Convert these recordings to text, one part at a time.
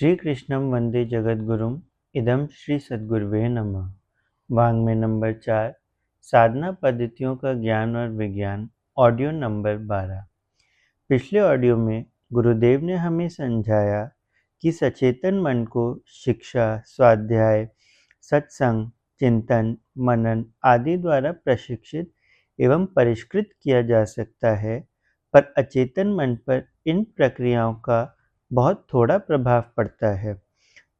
श्रीकृष्णं वन्दे जगद्गुरुम् इदं श्री सद्गुरुवे नमः। वाङ्मय नंबर 4 साधना पद्धतियों का ज्ञान और विज्ञान ऑडियो नंबर 12। पिछले ऑडियो में गुरुदेव ने हमें समझाया कि सचेतन मन को शिक्षा, स्वाध्याय, सत्संग, चिंतन, मनन आदि द्वारा प्रशिक्षित एवं परिष्कृत किया जा सकता है, पर अचेतन मन पर इन प्रक्रियाओं का बहुत थोड़ा प्रभाव पड़ता है।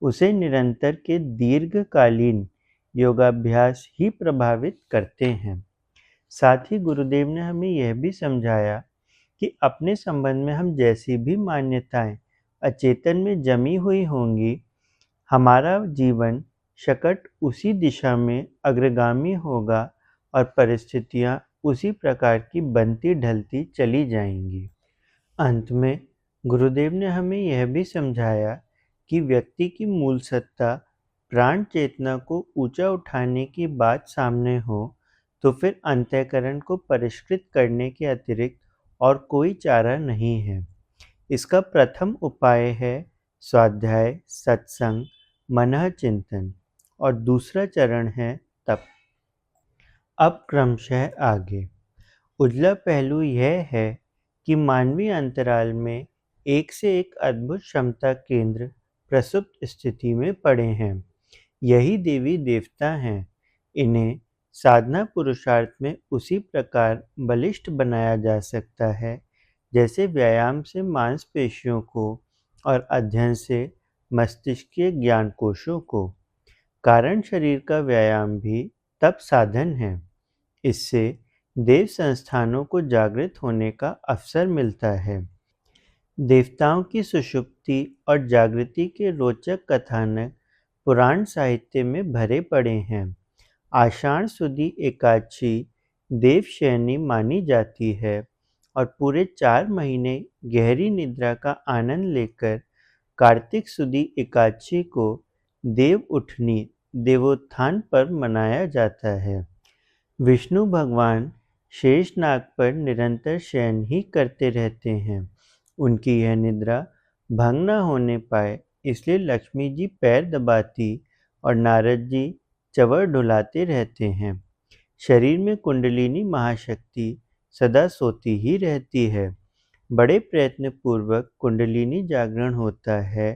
उसे निरंतर के दीर्घकालीन योगाभ्यास ही प्रभावित करते हैं। साथ ही गुरुदेव ने हमें यह भी समझाया कि अपने संबंध में हम जैसी भी मान्यताएं अचेतन में जमी हुई होंगी, हमारा जीवन शकट उसी दिशा में अग्रगामी होगा और परिस्थितियां उसी प्रकार की बनती ढलती चली जाएंगी। अंत में गुरुदेव ने हमें यह भी समझाया कि व्यक्ति की मूल सत्ता प्राण चेतना को ऊंचा उठाने की बात सामने हो तो फिर अंतःकरण को परिष्कृत करने के अतिरिक्त और कोई चारा नहीं है। इसका प्रथम उपाय है स्वाध्याय, सत्संग, मनः चिंतन और दूसरा चरण है तप। अब क्रमशः आगे। उजला पहलू यह है कि मानवीय अंतराल में एक से एक अद्भुत क्षमता केंद्र प्रसुप्त स्थिति में पड़े हैं। यही देवी देवता हैं। इन्हें साधना पुरुषार्थ में उसी प्रकार बलिष्ठ बनाया जा सकता है जैसे व्यायाम से मांसपेशियों को और अध्ययन से मस्तिष्कीय ज्ञान कोशों को। कारण शरीर का व्यायाम भी तप साधन है। इससे देव संस्थानों को जागृत होने का अवसर मिलता है। देवताओं की सुषुप्ति और जागृति के रोचक कथानक पुराण साहित्य में भरे पड़े हैं। आषाढ़ सुदी एकादशी देवशयनी मानी जाती है और पूरे 4 महीने गहरी निद्रा का आनंद लेकर कार्तिक सुदी एकादशी को देव उठनी देवोत्थान पर मनाया जाता है। विष्णु भगवान शेषनाग पर निरंतर शयन ही करते रहते हैं। उनकी यह निद्रा भंग न होने पाए इसलिए लक्ष्मी जी पैर दबाती और नारद जी चवर ढुलाते रहते हैं। शरीर में कुंडलिनी महाशक्ति सदा सोती ही रहती है। बड़े प्रयत्न पूर्वक कुंडलिनी जागरण होता है।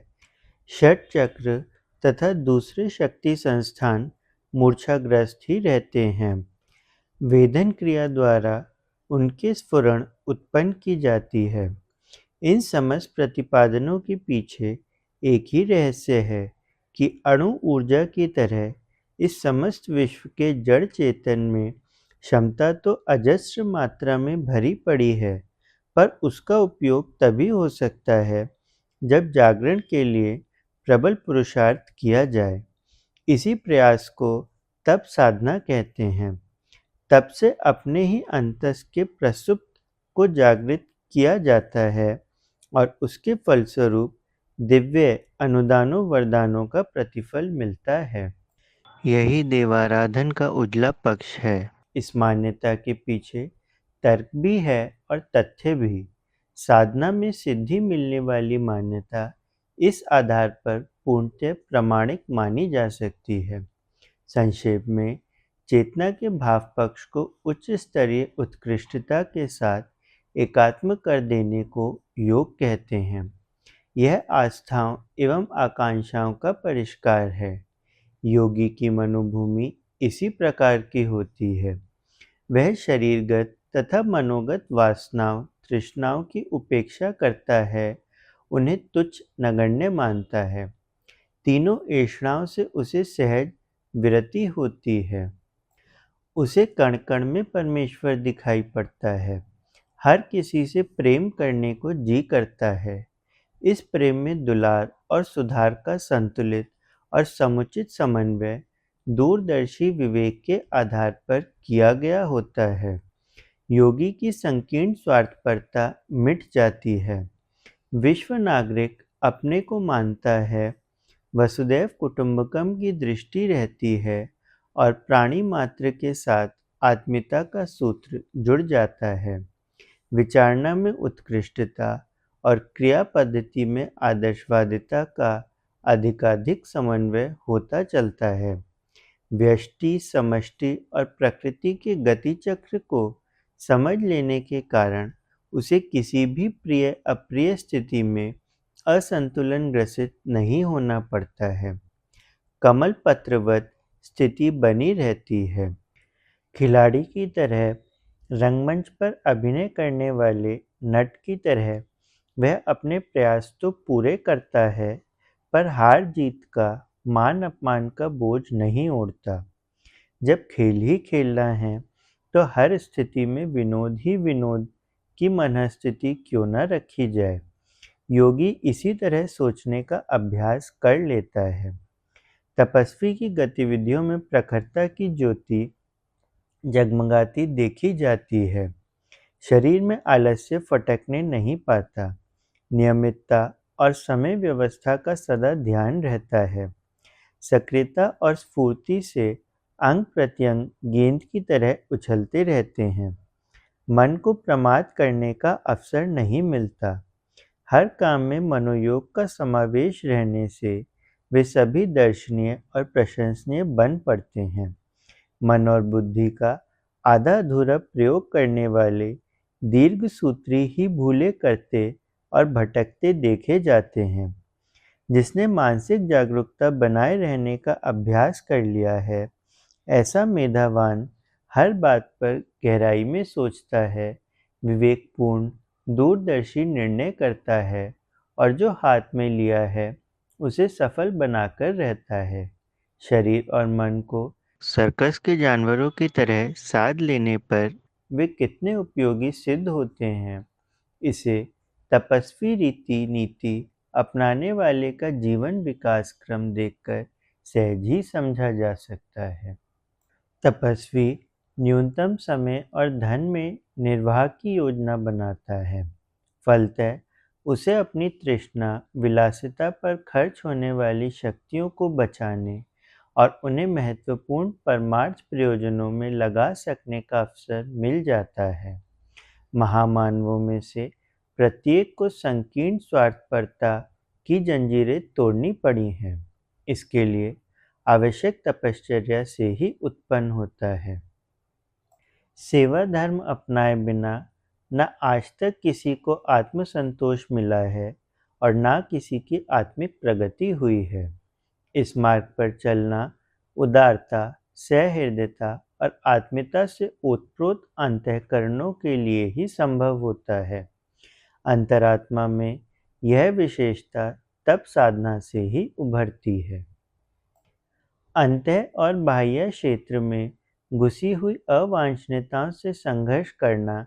षट चक्र तथा दूसरे शक्ति संस्थान मूर्छाग्रस्त ही रहते हैं। वेदन क्रिया द्वारा उनके स्फुरण उत्पन्न की जाती है। इन समस्त प्रतिपादनों के पीछे एक ही रहस्य है कि अणु ऊर्जा की तरह इस समस्त विश्व के जड़ चेतन में क्षमता तो अजस्र मात्रा में भरी पड़ी है, पर उसका उपयोग तभी हो सकता है जब जागरण के लिए प्रबल पुरुषार्थ किया जाए। इसी प्रयास को तप साधना कहते हैं। तप से अपने ही अंतस के प्रसुप्त को जागृत किया जाता है और उसके फलस्वरूप दिव्य अनुदानों वरदानों का प्रतिफल मिलता है। यही देवाराधन का उजला पक्ष है। इस मान्यता के पीछे तर्क भी है और तथ्य भी। साधना में सिद्धि मिलने वाली मान्यता इस आधार पर पूर्णतः प्रामाणिक मानी जा सकती है। संक्षेप में चेतना के भाव पक्ष को उच्च स्तरीय उत्कृष्टता के साथ एकात्म कर देने को योग कहते हैं। यह आस्थाओं एवं आकांक्षाओं का परिष्कार है। योगी की मनोभूमि इसी प्रकार की होती है। वह शरीरगत तथा मनोगत वासनाओं तृष्णाओं की उपेक्षा करता है, उन्हें तुच्छ नगण्य मानता है। तीनों ऐषणाओं से उसे सहज विरति होती है। उसे कण कण में परमेश्वर दिखाई पड़ता है। हर किसी से प्रेम करने को जी करता है। इस प्रेम में दुलार और सुधार का संतुलित और समुचित समन्वय दूरदर्शी विवेक के आधार पर किया गया होता है। योगी की संकीर्ण स्वार्थपरता मिट जाती है। विश्व नागरिक अपने को मानता है। वसुदैव कुटुंबकम की दृष्टि रहती है और प्राणी मात्र के साथ आत्मीयता का सूत्र जुड़ जाता है। विचारणा में उत्कृष्टता और क्रिया पद्धति में आदर्शवादिता का अधिकाधिक समन्वय होता चलता है। व्यष्टि, समष्टि और प्रकृति के गति चक्र को समझ लेने के कारण उसे किसी भी प्रिय अप्रिय स्थिति में असंतुलन ग्रसित नहीं होना पड़ता है। कमल पत्रवत स्थिति बनी रहती है। खिलाड़ी की तरह रंगमंच पर अभिनय करने वाले नट की तरह वह अपने प्रयास तो पूरे करता है, पर हार जीत का मान अपमान का बोझ नहीं ओढ़ता। जब खेल ही खेलना है तो हर स्थिति में विनोद ही विनोद की मनःस्थिति क्यों न रखी जाए। योगी इसी तरह सोचने का अभ्यास कर लेता है। तपस्वी की गतिविधियों में प्रखरता की ज्योति जगमगाती देखी जाती है। शरीर में आलस्य फटकने नहीं पाता। नियमितता और समय व्यवस्था का सदा ध्यान रहता है। सक्रियता और स्फूर्ति से अंग प्रत्यंग गेंद की तरह उछलते रहते हैं। मन को प्रमाद करने का अवसर नहीं मिलता। हर काम में मनोयोग का समावेश रहने से वे सभी दर्शनीय और प्रशंसनीय बन पड़ते हैं। मन और बुद्धि का आधा अधूरा प्रयोग करने वाले दीर्घसूत्री ही भूले करते और भटकते देखे जाते हैं। जिसने मानसिक जागरूकता बनाए रहने का अभ्यास कर लिया है, ऐसा मेधावान हर बात पर गहराई में सोचता है, विवेकपूर्ण दूरदर्शी निर्णय करता है और जो हाथ में लिया है उसे सफल बनाकर रहता है। शरीर और मन को सर्कस के जानवरों की तरह साध लेने पर वे कितने उपयोगी सिद्ध होते हैं, इसे तपस्वी रीति नीति अपनाने वाले का जीवन विकास क्रम देखकर सहज ही समझा जा सकता है। तपस्वी न्यूनतम समय और धन में निर्वाह की योजना बनाता है। फलतः उसे अपनी तृष्णा विलासिता पर खर्च होने वाली शक्तियों को बचाने और उन्हें महत्वपूर्ण परमार्थ प्रयोजनों में लगा सकने का अवसर मिल जाता है। महामानवों में से प्रत्येक को संकीर्ण स्वार्थपरता की जंजीरें तोड़नी पड़ी हैं। इसके लिए आवश्यक तपश्चर्या से ही उत्पन्न होता है। सेवा धर्म अपनाए बिना न आज तक किसी को आत्मसंतोष मिला है और न किसी की आत्मिक प्रगति हुई है। इस मार्ग पर चलना उदारता, सहृदयता और आत्मीयता से ओतप्रोत अंतःकरणों के लिए ही संभव होता है। अंतरात्मा में यह विशेषता तप साधना से ही उभरती है। अंतः और बाह्य क्षेत्र में घुसी हुई अवांछनीयताओं से संघर्ष करना,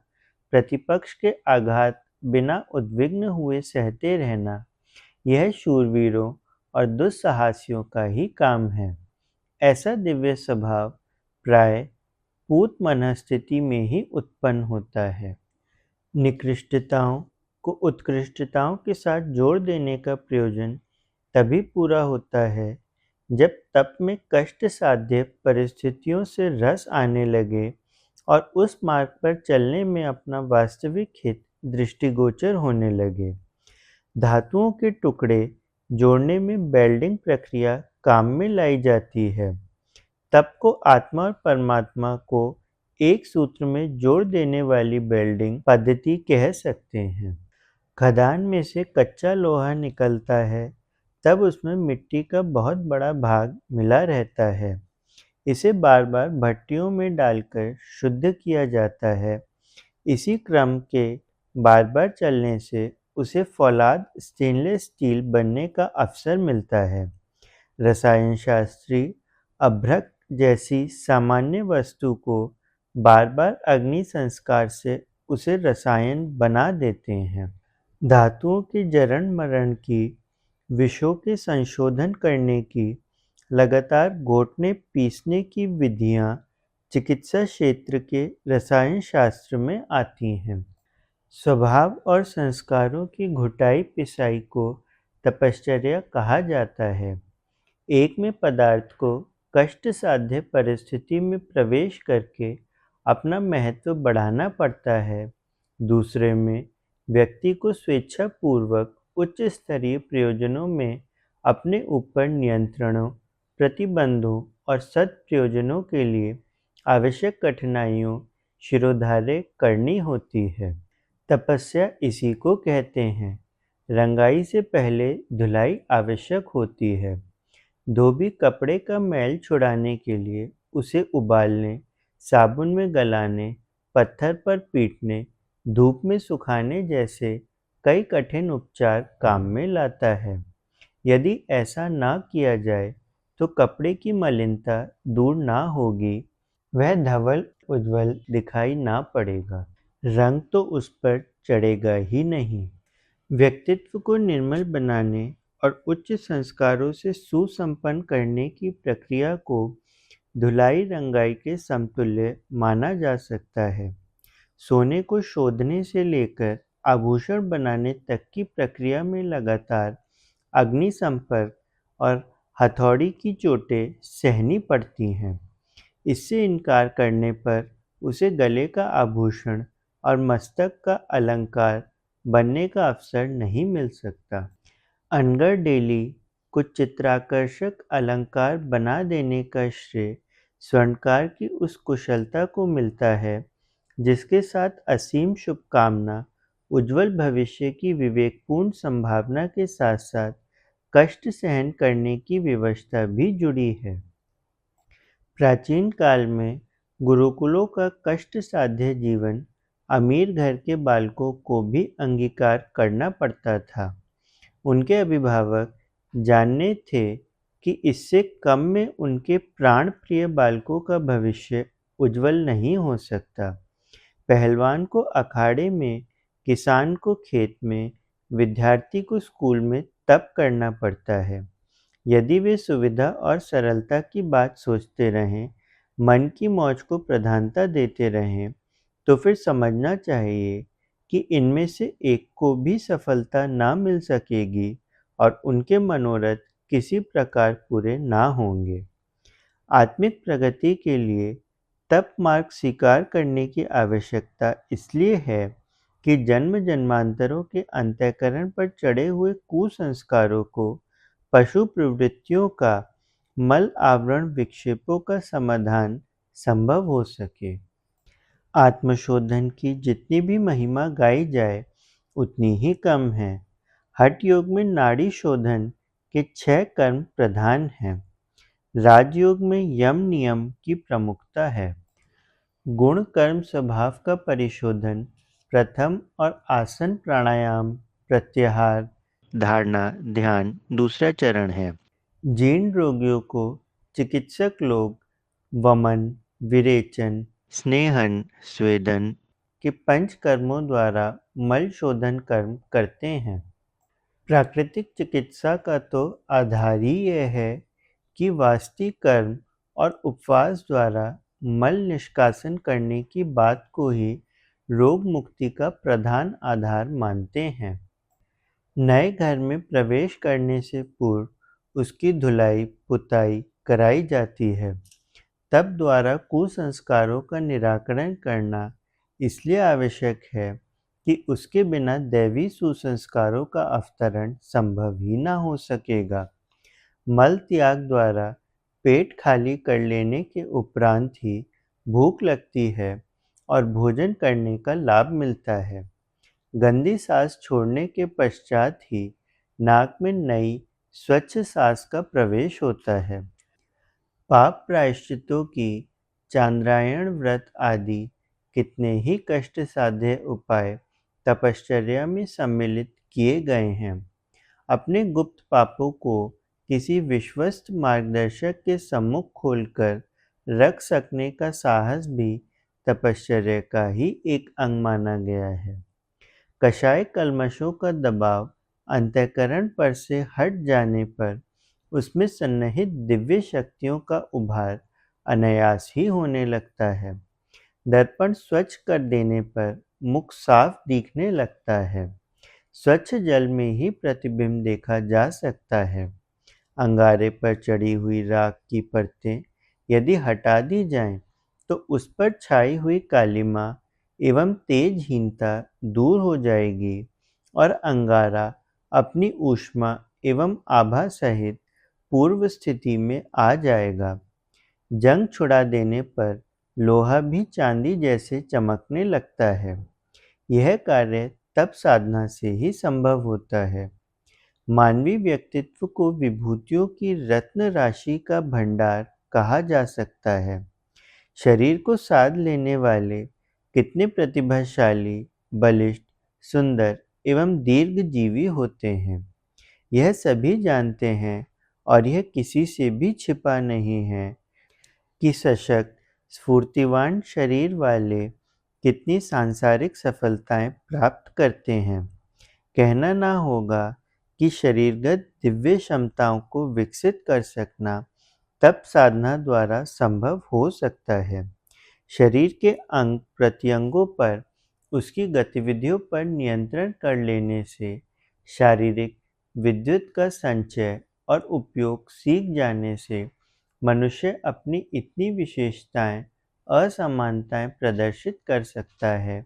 प्रतिपक्ष के आघात बिना उद्विग्न हुए सहते रहना, यह शूरवीरों और दुस्साहसियों का ही काम है। ऐसा दिव्य स्वभाव प्राय पूत मनःस्थिति में ही उत्पन्न होता है। निकृष्टताओं को उत्कृष्टताओं के साथ जोड़ देने का प्रयोजन तभी पूरा होता है जब तप में कष्ट साध्य परिस्थितियों से रस आने लगे और उस मार्ग पर चलने में अपना वास्तविक हित दृष्टिगोचर होने लगे। धातुओं के टुकड़े जोड़ने में वेल्डिंग प्रक्रिया काम में लाई जाती है। तप को आत्मा और परमात्मा को एक सूत्र में जोड़ देने वाली वेल्डिंग पद्धति कह सकते हैं। खदान में से कच्चा लोहा निकलता है, तब उसमें मिट्टी का बहुत बड़ा भाग मिला रहता है। इसे बार बार भट्टियों में डालकर शुद्ध किया जाता है। इसी क्रम के बार बार चलने से उसे फौलाद स्टेनलेस स्टील बनने का अवसर मिलता है। रसायन शास्त्री अभ्रक जैसी सामान्य वस्तु को बार बार अग्नि संस्कार से उसे रसायन बना देते हैं। धातुओं के जरण मरण की, विषों के संशोधन करने की, लगातार घोटने पीसने की विधियां चिकित्सा क्षेत्र के रसायन शास्त्र में आती हैं। स्वभाव और संस्कारों की घुटाई पिसाई को तपश्चर्या कहा जाता है। एक में पदार्थ को कष्ट साध्य परिस्थिति में प्रवेश करके अपना महत्व बढ़ाना पड़ता है। दूसरे में व्यक्ति को स्वेच्छापूर्वक उच्च स्तरीय प्रयोजनों में अपने ऊपर नियंत्रणों, प्रतिबंधों और सत्प्रयोजनों के लिए आवश्यक कठिनाइयों शिरोधार्य करनी होती है। तपस्या इसी को कहते हैं। रंगाई से पहले धुलाई आवश्यक होती है। धोबी कपड़े का मैल छुड़ाने के लिए उसे उबालने, साबुन में गलाने, पत्थर पर पीटने, धूप में सुखाने जैसे कई कठिन उपचार काम में लाता है। यदि ऐसा ना किया जाए तो कपड़े की मलिनता दूर ना होगी, वह धवल उज्ज्वल दिखाई ना पड़ेगा, रंग तो उस पर चढ़ेगा ही नहीं। व्यक्तित्व को निर्मल बनाने और उच्च संस्कारों से सुसंपन्न करने की प्रक्रिया को धुलाई रंगाई के समतुल्य माना जा सकता है। सोने को शोधने से लेकर आभूषण बनाने तक की प्रक्रिया में लगातार अग्नि संपर्क और हथौड़ी की चोटें सहनी पड़ती हैं। इससे इनकार करने पर उसे गले का आभूषण और मस्तक का अलंकार बनने का अवसर नहीं मिल सकता। अनगर डेली को चित्राकर्षक अलंकार बना देने का श्रेय स्वर्णकार की उस कुशलता को मिलता है जिसके साथ असीम शुभकामना, उज्ज्वल भविष्य की विवेकपूर्ण संभावना के साथ साथ कष्ट सहन करने की व्यवस्था भी जुड़ी है। प्राचीन काल में गुरुकुलों का कष्ट साध्य जीवन अमीर घर के बालकों को भी अंगीकार करना पड़ता था। उनके अभिभावक जानने थे कि इससे कम में उनके प्राण प्रिय बालकों का भविष्य उज्जवल नहीं हो सकता। पहलवान को अखाड़े में, किसान को खेत में, विद्यार्थी को स्कूल में तप करना पड़ता है। यदि वे सुविधा और सरलता की बात सोचते रहें, मन की मौज को प्रधानता देते रहें, तो फिर समझना चाहिए कि इनमें से एक को भी सफलता ना मिल सकेगी और उनके मनोरथ किसी प्रकार पूरे ना होंगे। आत्मिक प्रगति के लिए तप मार्ग स्वीकार करने की आवश्यकता इसलिए है कि जन्म जन्मांतरों के अंतःकरण पर चढ़े हुए कुसंस्कारों को, पशु प्रवृत्तियों का, मल आवरण विक्षेपों का समाधान संभव हो सके। आत्मशोधन की जितनी भी महिमा गाई जाए उतनी ही कम है। हठ योग में नाड़ी शोधन के 6 कर्म प्रधान हैं। राजयोग में यम नियम की प्रमुखता है। गुण कर्म स्वभाव का परिशोधन प्रथम और आसन प्राणायाम, प्रत्याहार, धारणा, ध्यान दूसरा चरण है। जीर्ण रोगियों को चिकित्सक लोग वमन, विरेचन, स्नेहन, स्वेदन के पंच कर्मों द्वारा मल शोधन कर्म करते हैं। प्राकृतिक चिकित्सा का तो आधार ही यह है कि वास्तिक कर्म और उपवास द्वारा मल निष्कासन करने की बात को ही रोग मुक्ति का प्रधान आधार मानते हैं। नए घर में प्रवेश करने से पूर्व उसकी धुलाई पुताई कराई जाती है। तप द्वारा कुसंस्कारों का निराकरण करना इसलिए आवश्यक है कि उसके बिना दैवी सुसंस्कारों का अवतरण संभव ही ना हो सकेगा। मल त्याग द्वारा पेट खाली कर लेने के उपरांत ही भूख लगती है और भोजन करने का लाभ मिलता है। गंदी सांस छोड़ने के पश्चात ही नाक में नई स्वच्छ सांस का प्रवेश होता है। पाप प्रायश्चितों की, चांद्रायण व्रत आदि कितने ही कष्ट साध्य उपाय तपश्चर्या में सम्मिलित किए गए हैं। अपने गुप्त पापों को किसी विश्वस्त मार्गदर्शक के सम्मुख खोलकर रख सकने का साहस भी तपश्चर्या का ही एक अंग माना गया है। कषाय कल्मषों का दबाव अंतःकरण पर से हट जाने पर उसमें सन्निहित दिव्य शक्तियों का उभार अनायास ही होने लगता है। दर्पण स्वच्छ कर देने पर मुख साफ दिखने लगता है। स्वच्छ जल में ही प्रतिबिंब देखा जा सकता है। अंगारे पर चढ़ी हुई राख की परतें यदि हटा दी जाएं, तो उस पर छाई हुई कालिमा एवं तेजहीनता दूर हो जाएगी और अंगारा अपनी ऊष्मा एवं आभा सहित पूर्व स्थिति में आ जाएगा। जंग छुड़ा देने पर लोहा भी चांदी जैसे चमकने लगता है। यह कार्य तप साधना से ही संभव होता है। मानवीय व्यक्तित्व को विभूतियों की रत्न राशि का भंडार कहा जा सकता है। शरीर को साध लेने वाले कितने प्रतिभाशाली, बलिष्ठ, सुंदर एवं दीर्घजीवी होते हैं, यह सभी जानते हैं और यह किसी से भी छिपा नहीं है कि सशक्त, स्फूर्तिवान शरीर वाले कितनी सांसारिक सफलताएं प्राप्त करते हैं। कहना ना होगा कि शरीरगत दिव्य क्षमताओं को विकसित कर सकना तप साधना द्वारा संभव हो सकता है। शरीर के अंग प्रत्यंगों पर उसकी गतिविधियों पर नियंत्रण कर लेने से शारीरिक विद्युत का संचय और उपयोग सीख जाने से मनुष्य अपनी इतनी विशेषताएं, असमानताएं प्रदर्शित कर सकता है,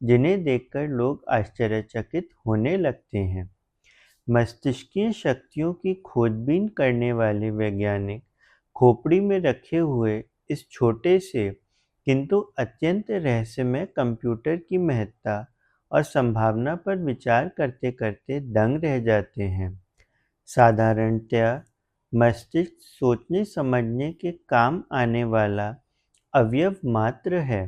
जिन्हें देखकर लोग आश्चर्यचकित होने लगते हैं। मस्तिष्कीय शक्तियों की खोजबीन करने वाले वैज्ञानिक खोपड़ी में रखे हुए इस छोटे से किंतु अत्यंत रहस्यमय कंप्यूटर की महत्ता और संभावना पर विचार करते करते दंग रह जाते हैं। साधारणतया मस्तिष्क सोचने समझने के काम आने वाला अवयव मात्र है,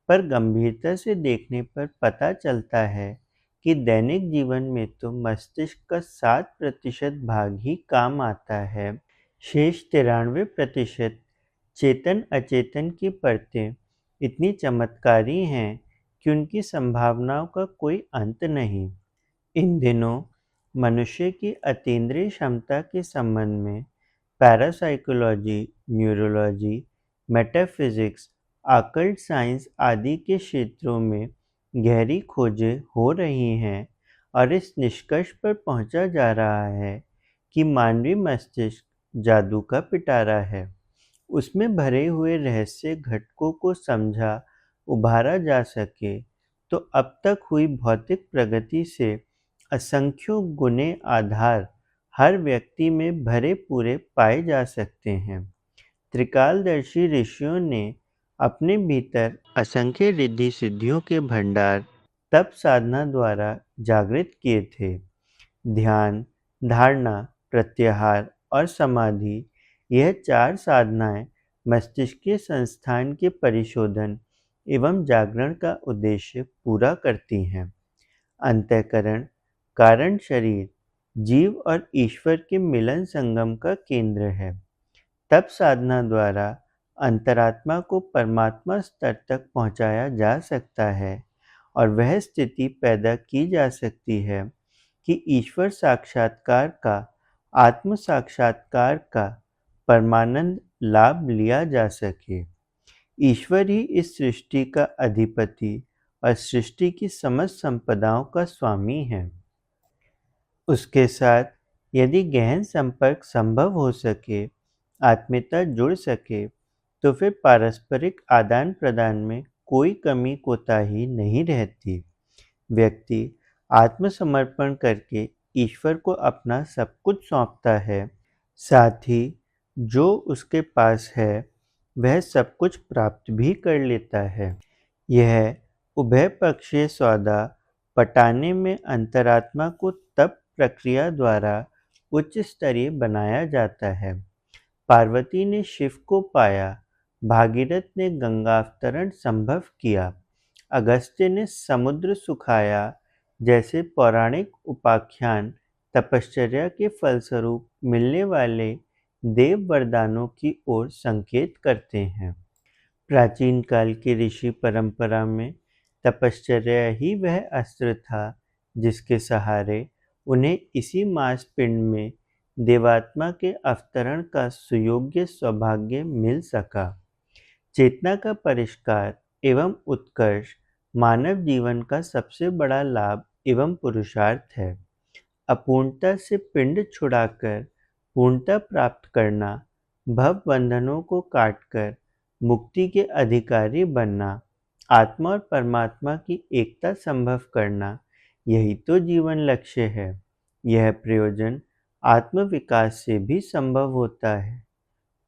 पर गंभीरता से देखने पर पता चलता है कि दैनिक जीवन में तो मस्तिष्क का 7% भाग ही काम आता है। शेष 93% चेतन अचेतन की परतें इतनी चमत्कारी हैं कि उनकी संभावनाओं का कोई अंत नहीं। इन दिनों मनुष्य की अतीन्द्रिय क्षमता के संबंध में parapsychology, neurology, metaphysics, occult science आदि के क्षेत्रों में गहरी खोजें हो रही हैं और इस निष्कर्ष पर पहुंचा जा रहा है कि मानवीय मस्तिष्क जादू का पिटारा है। उसमें भरे हुए रहस्य घटकों को समझा उभारा जा सके तो अब तक हुई भौतिक प्रगति से असंख्यों गुने आधार हर व्यक्ति में भरे पूरे पाए जा सकते हैं। त्रिकालदर्शी ऋषियों ने अपने भीतर असंख्य रिद्धि सिद्धियों के भंडार तप साधना द्वारा जागृत किए थे। ध्यान, धारणा, प्रत्याहार और समाधि, यह 4 साधनाएं मस्तिष्कीय संस्थान के परिशोधन एवं जागरण का उद्देश्य पूरा करती हैं। अंतःकरण, कारण शरीर, जीव और ईश्वर के मिलन संगम का केंद्र है। तप साधना द्वारा अंतरात्मा को परमात्मा स्तर तक पहुंचाया जा सकता है और वह स्थिति पैदा की जा सकती है कि ईश्वर साक्षात्कार का, आत्म साक्षात्कार का परमानंद लाभ लिया जा सके। ईश्वर ही इस सृष्टि का अधिपति और सृष्टि की समस्त संपदाओं का स्वामी है। उसके साथ यदि गहन संपर्क संभव हो सके, आत्मीयता जुड़ सके, तो फिर पारस्परिक आदान प्रदान में कोई कमी कोताही नहीं रहती। व्यक्ति आत्मसमर्पण करके ईश्वर को अपना सब कुछ सौंपता है, साथ ही जो उसके पास है वह सब कुछ प्राप्त भी कर लेता है। यह उभय पक्षीय सौदा पटाने में अंतरात्मा को तप प्रक्रिया द्वारा उच्च स्तरीय बनाया जाता है। पार्वती ने शिव को पाया, भागीरथ ने गंगावतरण संभव किया, अगस्त्य ने समुद्र सुखाया जैसे पौराणिक उपाख्यान तपश्चर्या के फलस्वरूप मिलने वाले देव वरदानों की ओर संकेत करते हैं। प्राचीन काल की ऋषि परंपरा में तपश्चर्या ही वह अस्त्र था जिसके सहारे उन्हें इसी मांस पिंड में देवात्मा के अवतरण का सुयोग्य सौभाग्य मिल सका। चेतना का परिष्कार एवं उत्कर्ष मानव जीवन का सबसे बड़ा लाभ एवं पुरुषार्थ है। अपूर्णता से पिंड छुड़ाकर पूर्णता प्राप्त करना, भव बंधनों को काटकर मुक्ति के अधिकारी बनना, आत्मा और परमात्मा की एकता संभव करना, यही तो जीवन लक्ष्य है। यह प्रयोजन आत्मविकास से भी संभव होता है।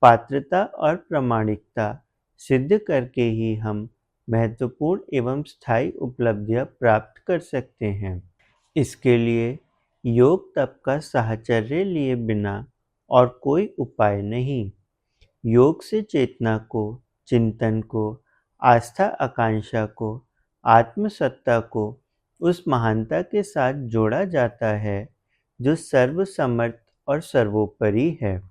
पात्रता और प्रामाणिकता सिद्ध करके ही हम महत्वपूर्ण एवं स्थायी उपलब्धियां प्राप्त कर सकते हैं। इसके लिए योग तप का साहचर्य लिए बिना और कोई उपाय नहीं। योग से चेतना को, चिंतन को, आस्था आकांक्षा को, आत्मसत्ता को उस महानता के साथ जोड़ा जाता है जो सर्वसमर्थ और सर्वोपरि है।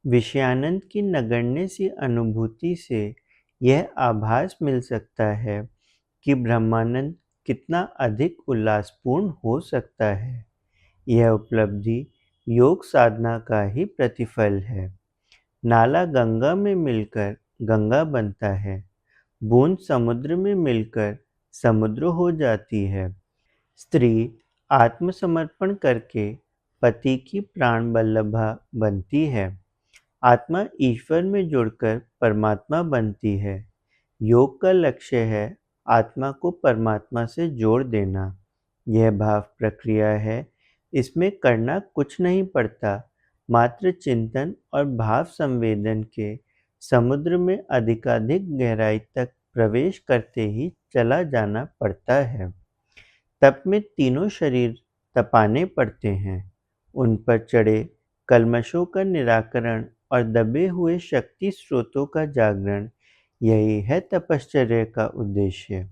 विषयानंद की नगण्य सी अनुभूति से यह आभास मिल सकता है कि ब्रह्मानंद कितना अधिक उल्लासपूर्ण हो सकता है। यह उपलब्धि योग साधना का ही प्रतिफल है। नाला गंगा में मिलकर गंगा बनता है, बूंद समुद्र में मिलकर समुद्र हो जाती है। स्त्री आत्मसमर्पण करके पति की प्राण वल्लभा बनती है। आत्मा ईश्वर में जुड़कर परमात्मा बनती है। योग का लक्ष्य है आत्मा को परमात्मा से जोड़ देना। यह भाव प्रक्रिया है, इसमें करना कुछ नहीं पड़ता, मात्र चिंतन और भाव संवेदन के समुद्र में अधिकाधिक गहराई तक प्रवेश करते ही चला जाना पड़ता है। तप में तीनों शरीर तपाने पड़ते हैं। उन पर चढ़े कल्मशों का निराकरण और दबे हुए शक्ति स्रोतों का जागरण, यही है तपश्चर्या का उद्देश्य।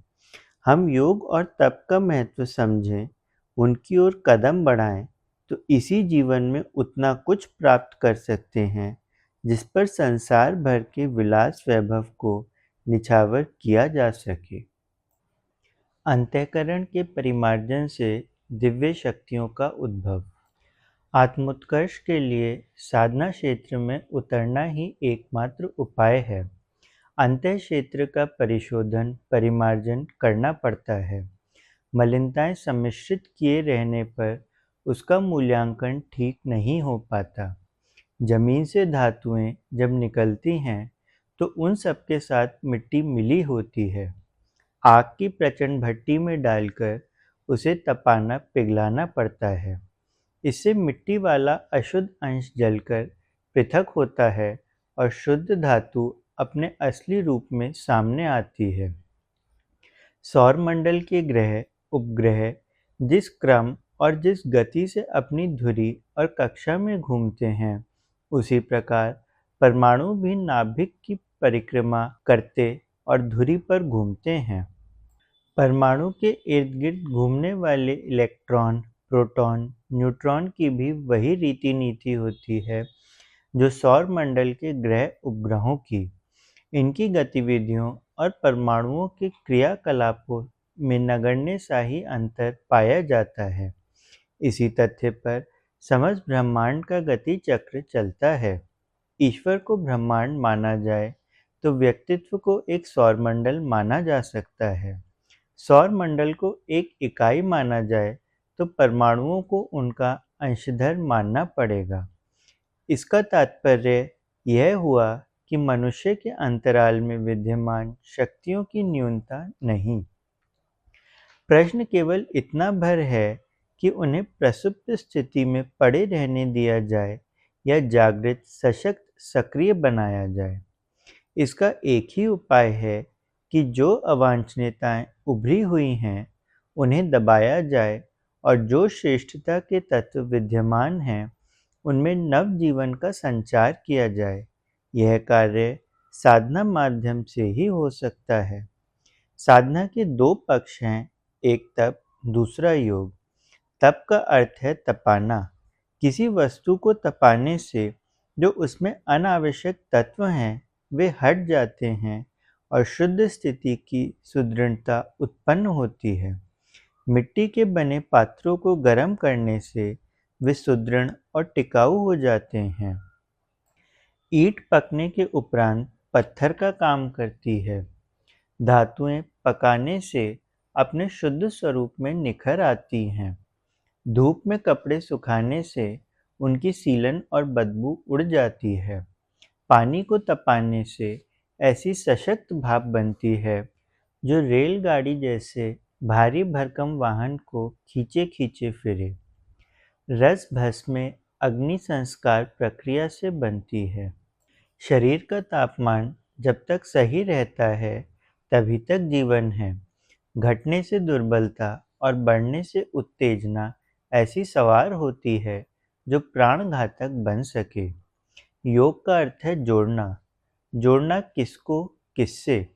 हम योग और तप का महत्व समझें, उनकी ओर कदम बढ़ाएं, तो इसी जीवन में उतना कुछ प्राप्त कर सकते हैं जिस पर संसार भर के विलास वैभव को निछावर किया जा सके। अंतःकरण के परिमार्जन से दिव्य शक्तियों का उद्भव। आत्मोत्कर्ष के लिए साधना क्षेत्र में उतरना ही एकमात्र उपाय है। अंतः क्षेत्र का परिशोधन, परिमार्जन करना पड़ता है। मलिनताएं सम्मिश्रित किए रहने पर उसका मूल्यांकन ठीक नहीं हो पाता। जमीन से धातुएं जब निकलती हैं तो उन सबके साथ मिट्टी मिली होती है। आग की प्रचंड भट्टी में डालकर उसे तपाना, पिघलाना पड़ता है। इससे मिट्टी वाला अशुद्ध अंश जलकर पृथक होता है और शुद्ध धातु अपने असली रूप में सामने आती है। सौरमंडल के ग्रह, उपग्रह जिस क्रम और जिस गति से अपनी धुरी और कक्षा में घूमते हैं, उसी प्रकार परमाणु भी नाभिक की परिक्रमा करते और धुरी पर घूमते हैं। परमाणु के इर्द-गिर्द घूमने वाले इलेक्ट्रॉन, प्रोटॉन, न्यूट्रॉन की भी वही रीति नीति होती है जो सौरमंडल के ग्रह उपग्रहों की। इनकी गतिविधियों और परमाणुओं के क्रियाकलापों में नगण्य सा ही अंतर पाया जाता है। इसी तथ्य पर समस्त ब्रह्मांड का गति चक्र चलता है। ईश्वर को ब्रह्मांड माना जाए तो व्यक्तित्व को एक सौरमंडल माना जा सकता है। सौरमंडल को एक इकाई माना जाए तो परमाणुओं को उनका अंशधर मानना पड़ेगा। इसका तात्पर्य यह हुआ कि मनुष्य के अंतराल में विद्यमान शक्तियों की न्यूनता नहीं। प्रश्न केवल इतना भर है कि उन्हें प्रसुप्त स्थिति में पड़े रहने दिया जाए या जागृत, सशक्त, सक्रिय बनाया जाए। इसका एक ही उपाय है कि जो अवांछनीयताएं उभरी हुई हैं, उन्हें दबाया जाए और जो श्रेष्ठता के तत्व विद्यमान हैं, उनमें नव जीवन का संचार किया जाए। यह कार्य साधना माध्यम से ही हो सकता है। साधना के दो पक्ष हैं, एक तप, दूसरा योग। तप का अर्थ है तपाना। किसी वस्तु को तपाने से जो उसमें अनावश्यक तत्व हैं, वे हट जाते हैं और शुद्ध स्थिति की सुदृढ़ता उत्पन्न होती है। मिट्टी के बने पात्रों को गर्म करने से वे सुदृढ़ और टिकाऊ हो जाते हैं। ईंट पकने के उपरांत पत्थर का काम करती है। धातुएं पकाने से अपने शुद्ध स्वरूप में निखर आती हैं। धूप में कपड़े सुखाने से उनकी सीलन और बदबू उड़ जाती है। पानी को तपाने से ऐसी सशक्त भाप बनती है जो रेलगाड़ी जैसे भारी भरकम वाहन को खींचे खींचे फिरे। रस भस्म में अग्नि संस्कार प्रक्रिया से बनती है। शरीर का तापमान जब तक सही रहता है तभी तक जीवन है। घटने से दुर्बलता और बढ़ने से उत्तेजना ऐसी सवार होती है जो प्राणघातक बन सके। योग का अर्थ है जोड़ना। जोड़ना किसको किससे?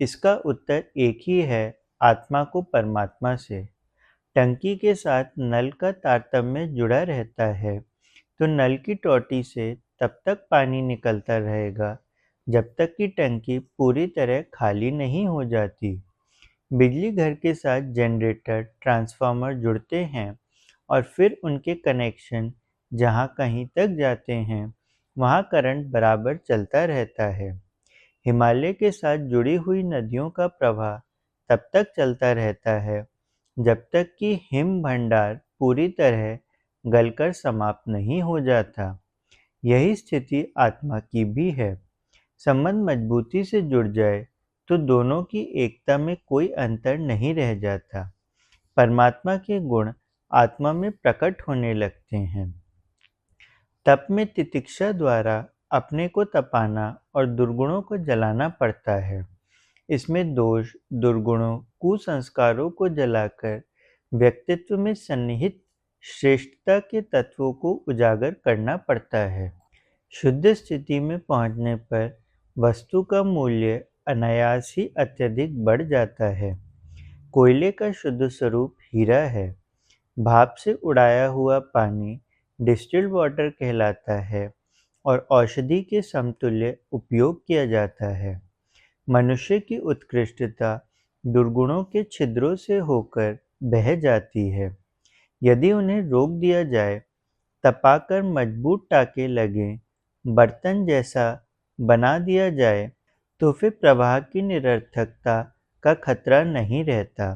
इसका उत्तर एक ही है, आत्मा को परमात्मा से। टंकी के साथ नल का तारतम्य जुड़ा रहता है तो नल की टोटी से तब तक पानी निकलता रहेगा जब तक कि टंकी पूरी तरह खाली नहीं हो जाती। बिजली घर के साथ जनरेटर, ट्रांसफार्मर जुड़ते हैं और फिर उनके कनेक्शन जहाँ कहीं तक जाते हैं वहाँ करंट बराबर चलता रहता है। हिमालय के साथ जुड़ी हुई नदियों का प्रवाह तब तक चलता रहता है जब तक कि हिम भंडार पूरी तरह गलकर समाप्त नहीं हो जाता। यही स्थिति आत्मा की भी है। संबंध मजबूती से जुड़ जाए तो दोनों की एकता में कोई अंतर नहीं रह जाता। परमात्मा के गुण आत्मा में प्रकट होने लगते हैं। तप में तितिक्षा द्वारा अपने को तपाना और दुर्गुणों को जलाना पड़ता है। इसमें दोष, दुर्गुणों, कुसंस्कारों को जलाकर व्यक्तित्व में सन्निहित श्रेष्ठता के तत्वों को उजागर करना पड़ता है। शुद्ध स्थिति में पहुंचने पर वस्तु का मूल्य अनायास ही अत्यधिक बढ़ जाता है। कोयले का शुद्ध स्वरूप हीरा है। भाप से उड़ाया हुआ पानी डिस्टिल्ड वाटर कहलाता है और औषधि के समतुल्य उपयोग किया जाता है। मनुष्य की उत्कृष्टता दुर्गुणों के छिद्रों से होकर बह जाती है। यदि उन्हें रोक दिया जाए, तपाकर मजबूत टाके लगें, बर्तन जैसा बना दिया जाए, तो फिर प्रवाह की निरर्थकता का खतरा नहीं रहता।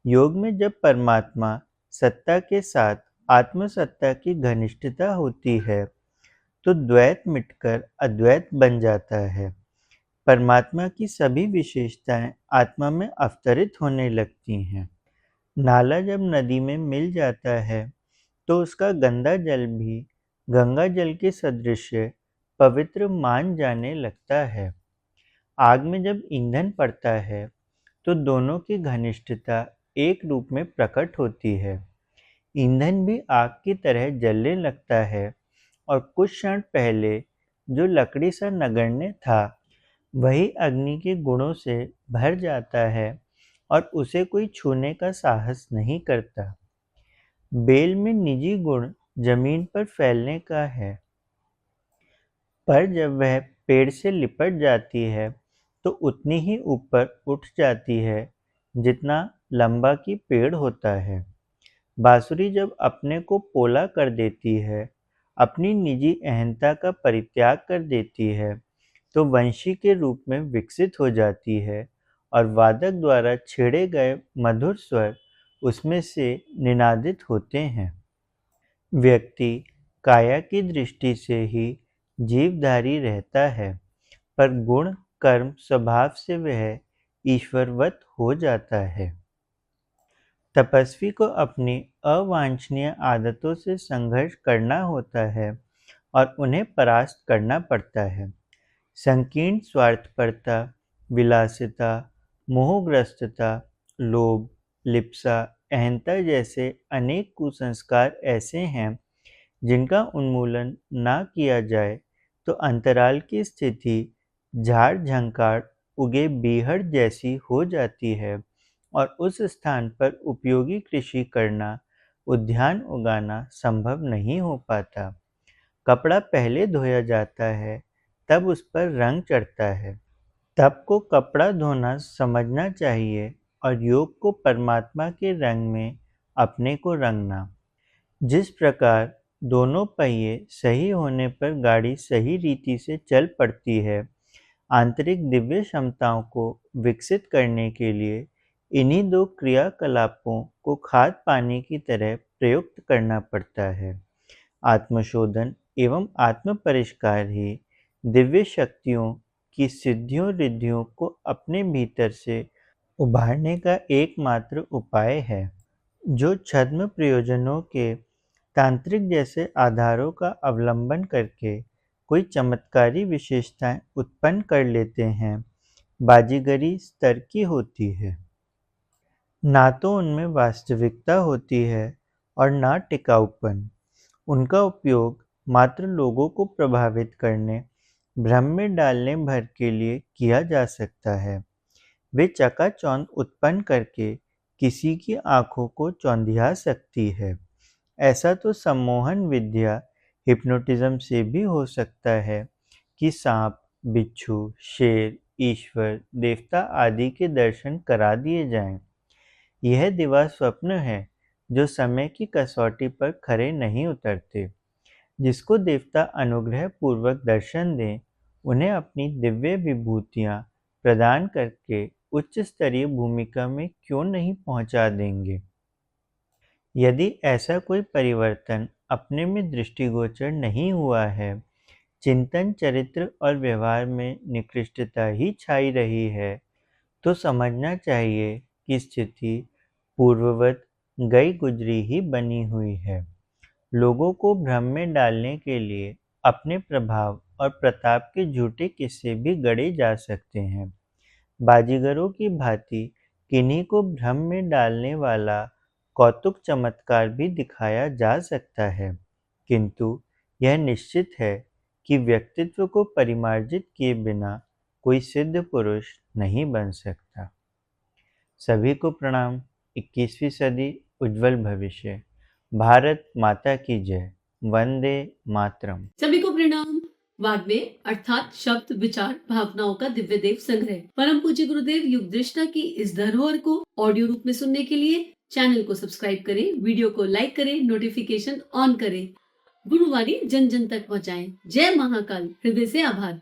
योग में जब परमात्मा सत्ता के साथ आत्मसत्ता की घनिष्ठता होती है, तो द्वैत मिटकर अद्वैत बन जाता है। परमात्मा की सभी विशेषताएं आत्मा में अवतरित होने लगती हैं। नाला जब नदी में मिल जाता है, तो उसका गंदा जल भी गंगा जल के सदृश पवित्र मान जाने लगता है। आग में जब ईंधन पड़ता है, तो दोनों की घनिष्ठता एक रूप में प्रकट होती है। ईंधन भी आग की तरह जलने लगता है और कुछ क्षण पहले जो लकड़ी सा नगण्य था, वही अग्नि के गुणों से भर जाता है और उसे कोई छूने का साहस नहीं करता। बेल में निजी गुण जमीन पर फैलने का है, पर जब वह पेड़ से लिपट जाती है तो उतनी ही ऊपर उठ जाती है जितना लंबा कि पेड़ होता है। बांसुरी जब अपने को पोला कर देती है, अपनी निजी अहंता का परित्याग कर देती है, तो वंशी के रूप में विकसित हो जाती है और वादक द्वारा छेड़े गए मधुर स्वर उसमें से निनादित होते हैं। व्यक्ति काया की दृष्टि से ही जीवधारी रहता है, पर गुण कर्म स्वभाव से वह ईश्वरवत हो जाता है। तपस्वी को अपनी अवांछनीय आदतों से संघर्ष करना होता है और उन्हें परास्त करना पड़ता है। संकीर्ण स्वार्थपरता, विलासिता, मोहग्रस्तता, लोभ, लिप्सा, अहंता जैसे अनेक कुसंस्कार ऐसे हैं जिनका उन्मूलन न किया जाए तो अंतराल की स्थिति झाड़ झंकार उगे बीहड़ जैसी हो जाती है और उस स्थान पर उपयोगी कृषि करना, उद्यान उगाना संभव नहीं हो पाता। कपड़ा पहले धोया जाता है, तब उस पर रंग चढ़ता है। तप को कपड़ा धोना समझना चाहिए और योग को परमात्मा के रंग में अपने को रंगना। जिस प्रकार दोनों पहिए सही होने पर गाड़ी सही रीति से चल पड़ती है, आंतरिक दिव्य क्षमताओं को विकसित करने के लिए इन्हीं दो क्रियाकलापों को खाद पानी की तरह प्रयुक्त करना पड़ता है। आत्मशोधन एवं आत्म परिष्कार ही दिव्य शक्तियों की सिद्धियों रिद्धियों को अपने भीतर से उभारने का एकमात्र उपाय है। जो छद्म प्रयोजनों के तांत्रिक जैसे आधारों का अवलंबन करके कोई चमत्कारी विशेषताएं उत्पन्न कर लेते हैं, बाजीगरी स्तर की होती है। ना तो उनमें वास्तविकता होती है और ना टिकाऊपन। उनका उपयोग मात्र लोगों को प्रभावित करने, भ्रम में डालने भर के लिए किया जा सकता है। वे चकाचौंध उत्पन्न करके किसी की आंखों को चौंधिया सकती है। ऐसा तो सम्मोहन विद्या हिप्नोटिज्म से भी हो सकता है कि सांप, बिच्छू, शेर, ईश्वर, देवता आदि के दर्शन करा दिए जाएं। यह दिवा स्वप्न है जो समय की कसौटी पर खरे नहीं उतरते। जिसको देवता अनुग्रह पूर्वक दर्शन दें, उन्हें अपनी दिव्य विभूतियां प्रदान करके उच्च स्तरीय भूमिका में क्यों नहीं पहुंचा देंगे। यदि ऐसा कोई परिवर्तन अपने में दृष्टिगोचर नहीं हुआ है, चिंतन, चरित्र और व्यवहार में निकृष्टता ही छाई रही है, तो समझना चाहिए कि स्थिति पूर्ववत गई गुजरी ही बनी हुई है। लोगों को भ्रम में डालने के लिए अपने प्रभाव और प्रताप के झूठे किस्से भी गढ़े जा सकते हैं। बाजीगरों की भांति किन्हीं को भ्रम में डालने वाला कौतुक चमत्कार भी दिखाया जा सकता है, किंतु यह निश्चित है कि व्यक्तित्व को परिमार्जित किए बिना कोई सिद्ध पुरुष नहीं बन सकता। सभी को प्रणाम। 21वीं सदी उज्जवल भविष्य। भारत माता की जय। वंदे मातरम। सभी को प्रणाम। वाग्देव अर्थात शब्द, विचार, भावनाओं का दिव्य देव संग्रह परम पूज्य गुरुदेव युग दृष्टा की इस धरोहर को ऑडियो रूप में सुनने के लिए चैनल को सब्सक्राइब करें, वीडियो को लाइक करें, नोटिफिकेशन ऑन करें, गुरुवाणी जन जन तक पहुँचाएं। जय महाकाल। हृदय से आभार।